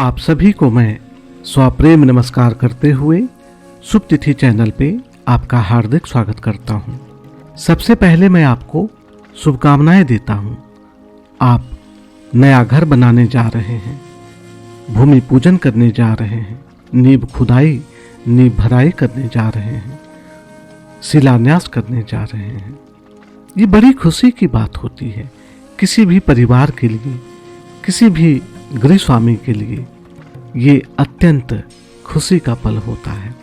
आप सभी को मैं स्वप्रेम नमस्कार करते हुए शुभ तिथि चैनल पे आपका हार्दिक स्वागत करता हूं। सबसे पहले मैं आपको शुभकामनाएं देता हूं। आप नया घर बनाने जा रहे हैं, भूमि पूजन करने जा रहे हैं, नींव खुदाई नींव भराई करने जा रहे हैं, शिलान्यास करने जा रहे हैं। ये बड़ी खुशी की बात होती है किसी भी परिवार के लिए, किसी भी गृह स्वामी के लिए ये अत्यंत खुशी का पल होता है।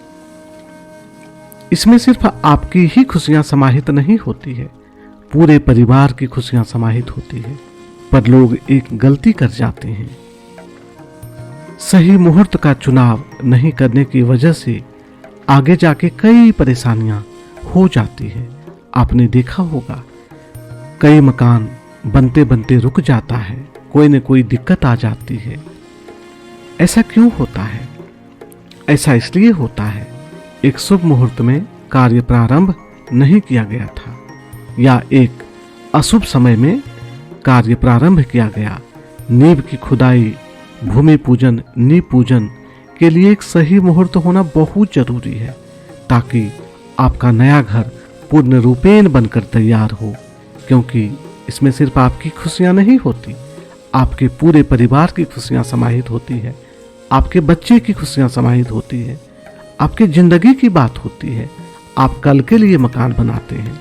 इसमें सिर्फ आपकी ही खुशियां समाहित नहीं होती है, पूरे परिवार की खुशियां समाहित होती है। पर लोग एक गलती कर जाते हैं, सही मुहूर्त का चुनाव नहीं करने की वजह से आगे जाके कई परेशानियां हो जाती है। आपने देखा होगा कई मकान बनते बनते रुक जाता है, कोई न कोई दिक्कत आ जाती है। ऐसा क्यों होता है? ऐसा इसलिए होता है एक शुभ मुहूर्त में कार्य प्रारंभ नहीं किया गया था, या एक अशुभ समय में कार्य प्रारंभ किया गया। नींव की खुदाई, भूमि पूजन, नींव पूजन के लिए एक सही मुहूर्त होना बहुत जरूरी है, ताकि आपका नया घर पूर्ण रूपेण बनकर तैयार हो। क्योंकि इसमें सिर्फ आपकी खुशियां नहीं होती, आपके पूरे परिवार की खुशियां समाहित होती है, आपके बच्चे की खुशियां समाहित होती है, आपकी जिंदगी की बात होती है। आप कल के लिए मकान बनाते हैं,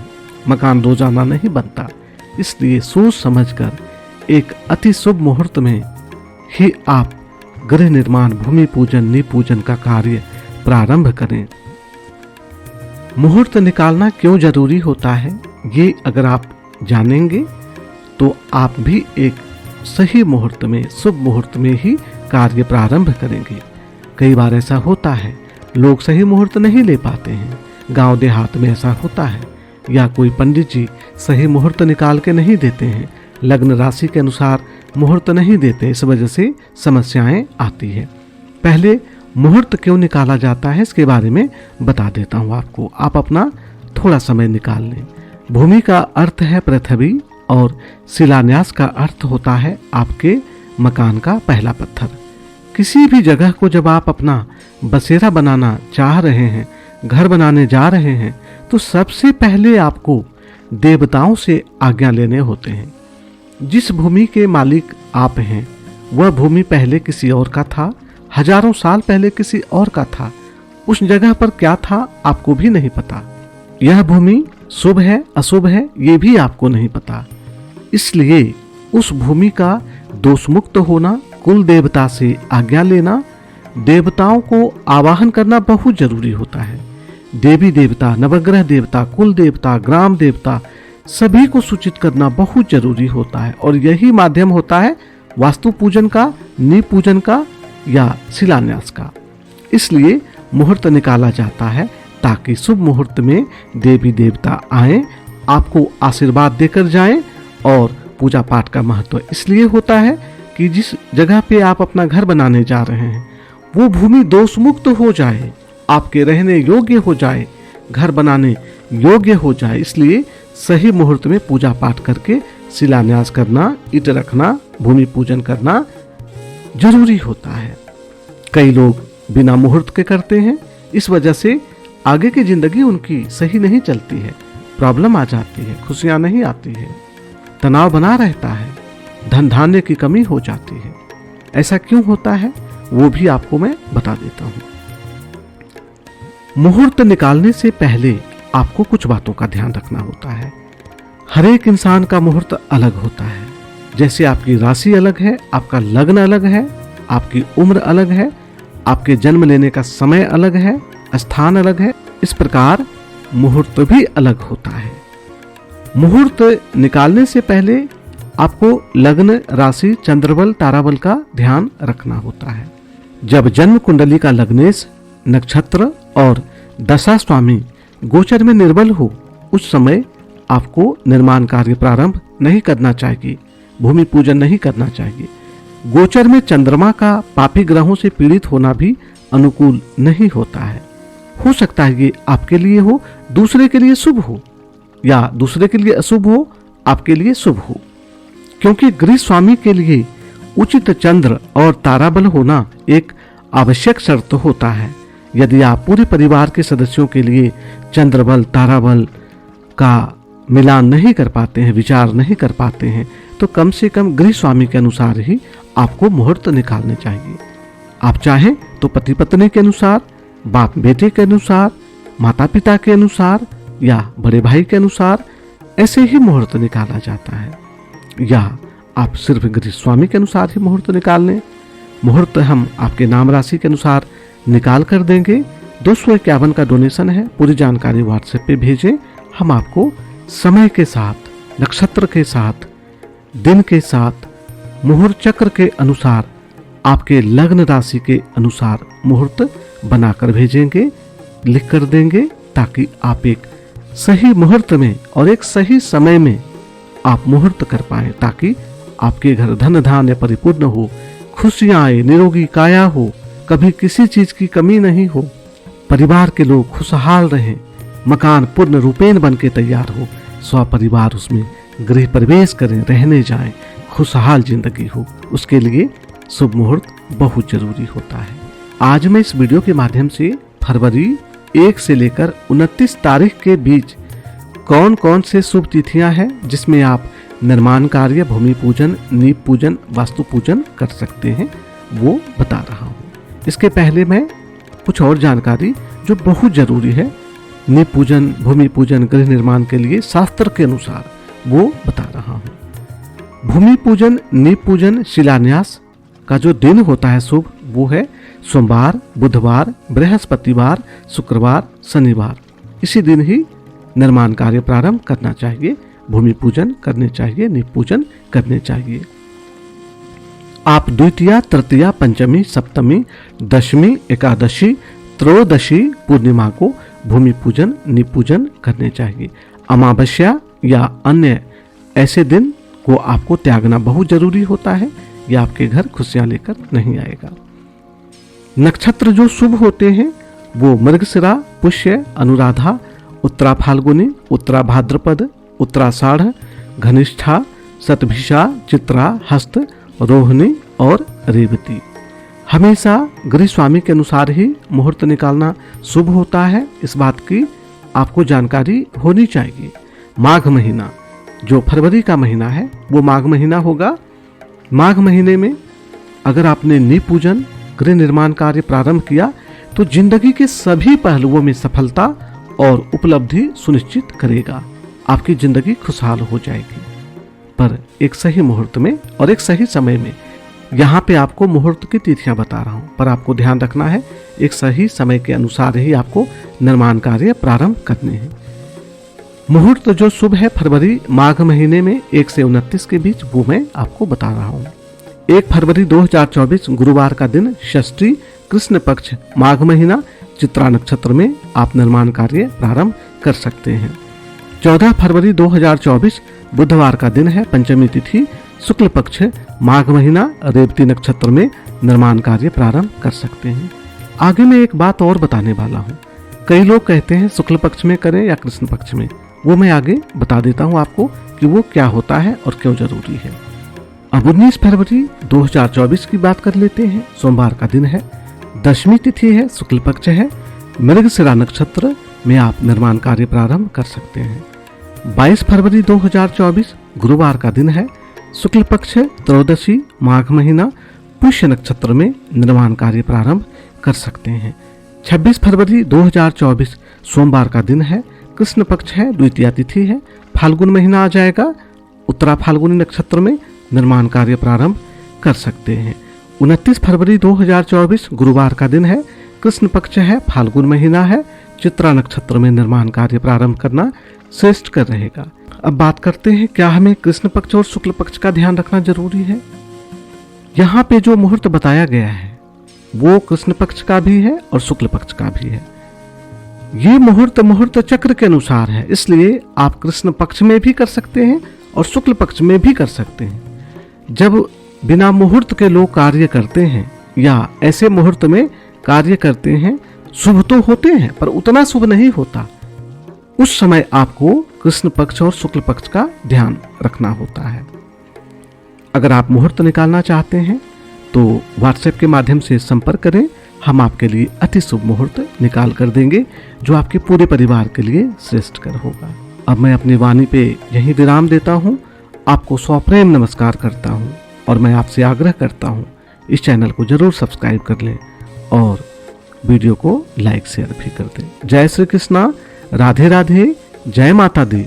मकान रोजाना नहीं बनता। इसलिए सोच समझकर एक अति शुभ मुहूर्त में ही आप गृह निर्माण, भूमि पूजन, नींव पूजन का कार्य प्रारंभ करें। मुहूर्त निकालना क्यों जरूरी होता है, ये अगर आप जानेंगे तो आप भी एक सही मुहूर्त में, शुभ मुहूर्त में ही कार्य प्रारंभ करेंगे। कई बार ऐसा होता है लोग सही मुहूर्त नहीं ले पाते हैं, गांव देहात में ऐसा होता है, या कोई पंडित जी सही मुहूर्त निकाल के नहीं देते हैं, लग्न राशि के अनुसार मुहूर्त नहीं देते, इस वजह से समस्याएं आती है। पहले मुहूर्त क्यों निकाला जाता है इसके बारे में बता देता हूं आपको, आप अपना थोड़ा समय निकाल लें। भूमि का अर्थ है पृथ्वी और शिलान्यास का अर्थ होता है आपके मकान का पहला पत्थर। किसी भी जगह को जब आप अपना बसेरा बनाना चाह रहे हैं, घर बनाने जा रहे हैं, तो सबसे पहले आपको देवताओं से आज्ञा लेने होते हैं। जिस भूमि के मालिक आप हैं वह भूमि पहले किसी और का था, हजारों साल पहले किसी और का था। उस जगह पर क्या था आपको भी नहीं पता। यह भूमि शुभ है अशुभ है ये भी आपको नहीं पता। इसलिए उस भूमि का दोष मुक्त होना, कुल देवता से आज्ञा लेना, देवताओं को आवाहन करना बहुत जरूरी होता है। देवी देवता, नवग्रह देवता, कुल देवता, ग्राम देवता सभी को सूचित करना बहुत जरूरी होता है। और यही माध्यम होता है वास्तु पूजन का, नींव पूजन का या शिलान्यास का। इसलिए मुहूर्त निकाला जाता है ताकि शुभ मुहूर्त में देवी देवता आए, आपको आशीर्वाद देकर जाएं। और पूजा पाठ का महत्व इसलिए होता है कि जिस जगह पे आप अपना घर बनाने जा रहे हैं वो भूमि दोष मुक्त हो जाए, आपके रहने योग्य हो जाए, घर बनाने योग्य हो जाए। इसलिए सही मुहूर्त में पूजा पाठ करके शिलान्यास करना, ईंट रखना, भूमि पूजन करना जरूरी होता है। कई लोग बिना मुहूर्त के करते हैं, इस वजह से आगे की जिंदगी उनकी सही नहीं चलती है, प्रॉब्लम आ जाती है, खुशियां नहीं आती है, तनाव बना रहता है, धन धान्य की कमी हो जाती है। ऐसा क्यों होता है वो भी आपको मैं बता देता हूं। मुहूर्त निकालने से पहले आपको कुछ बातों का ध्यान रखना होता है। हर एक इंसान का मुहूर्त अलग होता है। जैसे आपकी राशि अलग है, आपका लग्न अलग है, आपकी उम्र अलग है, आपके जन्म लेने का समय अलग है, स्थान अलग है, इस प्रकार मुहूर्त भी अलग होता है। मुहूर्त निकालने से पहले आपको लग्न, राशि, चंद्रबल, ताराबल का ध्यान रखना होता है। जब जन्म कुंडली का लग्नेश, नक्षत्र और दशा स्वामी गोचर में निर्बल हो, उस समय आपको निर्माण कार्य प्रारंभ नहीं करना चाहिए, भूमि पूजन नहीं करना चाहिए। गोचर में चंद्रमा का पापी ग्रहों से पीड़ित होना भी अनुकूल नहीं होता है। हो सकता है ये आपके लिए हो, दूसरे के लिए शुभ हो, या दूसरे के लिए अशुभ हो, आपके लिए शुभ हो। क्योंकि गृह स्वामी के लिए उचित चंद्र और ताराबल होना एक आवश्यक शर्त होता है। यदि आप पूरे परिवार के सदस्यों के लिए चंद्रबल ताराबल का मिलान नहीं कर पाते हैं, विचार नहीं कर पाते हैं, तो कम से कम गृह स्वामी के अनुसार ही आपको मुहूर्त निकालने चाहिए। आप चाहें तो पति पत्नी के अनुसार, बाप बेटे के अनुसार, माता पिता के अनुसार या बड़े भाई के अनुसार ऐसे ही मुहूर्त निकाला जाता है, या आप सिर्फ गृह स्वामी के अनुसार ही मुहूर्त निकाल लें। मुहूर्त हम आपके नाम राशि के अनुसार निकाल कर देंगे। 251 का डोनेशन है। पूरी जानकारी व्हाट्सएप पे भेजें। हम आपको समय के साथ, नक्षत्र के साथ, दिन के साथ, मुहूर्त चक्र के अनुसार, आपके लग्न राशि के अनुसार मुहूर्त बनाकर भेजेंगे, लिख कर देंगे, ताकि आप एक सही मुहूर्त में और एक सही समय में आप मुहूर्त कर पाएं, ताकि आपके घर धन धान्य परिपूर्ण हो, खुशियां आए, निरोगी काया हो, कभी किसी चीज की कमी नहीं हो, परिवार के लोग खुशहाल रहें, मकान पूर्ण रूपेण बन के तैयार हो, स्वपरिवार उसमें गृह प्रवेश करें, रहने जाएं, खुशहाल जिंदगी हो। उसके लिए शुभ मुहूर्त बहुत जरूरी होता है। आज मैं इस वीडियो के माध्यम से फरवरी 1 से लेकर 29 तारीख के बीच कौन कौन से शुभ तिथियां हैं जिसमें आप निर्माण कार्य, भूमि पूजन, नींव पूजन, वास्तु पूजन कर सकते हैं, वो बता रहा हूँ। इसके पहले मैं कुछ और जानकारी जो बहुत जरूरी है नींव पूजन, भूमि पूजन, गृह निर्माण के लिए शास्त्र के अनुसार, वो बता रहा हूँ। भूमि पूजन, नींव पूजन, शिलान्यास का जो दिन होता है शुभ, वो है सोमवार, बुधवार, बृहस्पतिवार, शुक्रवार, शनिवार। इसी दिन ही निर्माण कार्य प्रारंभ करना चाहिए, भूमि पूजन करने चाहिए, नींव पूजन करने चाहिए। आप द्वितीया, तृतीया, पंचमी, सप्तमी, दशमी, एकादशी, त्रयोदशी, पूर्णिमा को भूमि पूजन, नींव पूजन करने चाहिए। अमावस्या या अन्य ऐसे दिन को आपको त्यागना बहुत जरूरी होता है, यह आपके घर खुशियां लेकर नहीं आएगा। नक्षत्र जो शुभ होते हैं वो मृगशिरा, पुष्य, अनुराधा, उत्तरा फाल्गुनी, उत्तरा भाद्रपद, उत्तराषाढ़, घनिष्ठा, शतभिषा, चित्रा, हस्त, रोहिणी और रेवती। हमेशा गृह स्वामी के अनुसार ही मुहूर्त निकालना शुभ होता है, इस बात की आपको जानकारी होनी चाहिए। माघ महीना जो फरवरी का महीना है वो माघ महीना होगा। माघ महीने में अगर आपने नींव पूजन, गृह निर्माण कार्य प्रारंभ किया तो जिंदगी के सभी पहलुओं में सफलता और उपलब्धि सुनिश्चित करेगा। आपकी जिंदगी खुशहाल हो जाएगी, पर एक सही मुहूर्त में और एक सही समय में। यहाँ पे आपको मुहूर्त की तिथियां बता रहा हूँ, पर आपको ध्यान रखना है एक सही समय के अनुसार ही आपको निर्माण कार्य प्रारंभ करने हैं। मुहूर्त जो शुभ है फरवरी माघ महीने में 1 से 29 के बीच, वो मैं आपको बता रहा हूँ। 1 फरवरी 2024 गुरुवार का दिन, षष्ठी, कृष्ण पक्ष, माघ महीना, चित्रा नक्षत्र में आप निर्माण कार्य प्रारंभ कर सकते हैं। 14 फरवरी 2024 बुधवार का दिन है, पंचमी तिथि, शुक्ल पक्ष, माघ महीना, रेवती नक्षत्र में निर्माण कार्य प्रारंभ कर सकते हैं। आगे मैं एक बात और बताने वाला हूँ। कई लोग कहते हैं शुक्ल पक्ष में करें या कृष्ण पक्ष में, वो मैं आगे बता देता हूँ आपको कि वो क्या होता है और क्यों जरूरी है। अब 19 फरवरी 2024 की बात कर लेते हैं। सोमवार का दिन है, दशमी तिथि है, शुक्ल पक्ष है, मृगशिरा नक्षत्र में आप निर्माण कार्य प्रारंभ कर सकते हैं। 22 फरवरी 2024 गुरुवार का दिन है, शुक्ल पक्ष, त्रयोदशी, माघ महीना, पुष्य नक्षत्र में निर्माण कार्य प्रारंभ कर सकते हैं। 26 फरवरी 2024 सोमवार का दिन है, कृष्ण पक्ष है, द्वितीया तिथि है, फाल्गुन महीना आ जाएगा, उत्तरा फाल्गुनी नक्षत्र में निर्माण कार्य प्रारंभ कर सकते हैं। 29 फरवरी 2024 गुरुवार का दिन है, कृष्ण पक्ष है, फाल्गुन महीना है, चित्रा नक्षत्र में निर्माण कार्य प्रारंभ करना श्रेष्ठ कर रहेगा। अब बात करते हैं क्या हमें कृष्ण पक्ष और शुक्ल पक्ष का ध्यान रखना जरूरी है। यहाँ पे जो मुहूर्त बताया गया है वो कृष्ण पक्ष का भी है और शुक्ल पक्ष का भी है। ये मुहूर्त चक्र के अनुसार है, इसलिए आप कृष्ण पक्ष में भी कर सकते हैं और शुक्ल पक्ष में भी कर सकते हैं। जब बिना मुहूर्त के लोग कार्य करते हैं या ऐसे मुहूर्त में कार्य करते हैं, शुभ तो होते हैं पर उतना शुभ नहीं होता, उस समय आपको कृष्ण पक्ष और शुक्ल पक्ष का ध्यान रखना होता है। अगर आप मुहूर्त निकालना चाहते हैं तो व्हाट्सएप के माध्यम से संपर्क करें। हम आपके लिए अति शुभ मुहूर्त निकाल कर देंगे जो आपके पूरे परिवार के लिए श्रेष्ठकर होगा। अब मैं अपनी वाणी पे यहीं विराम देता हूँ। आपको सप्रेम नमस्कार करता हूँ और मैं आपसे आग्रह करता हूँ इस चैनल को जरूर सब्सक्राइब कर लें और वीडियो को लाइक शेयर भी कर दें। जय श्री कृष्णा, राधे राधे, जय माता दी।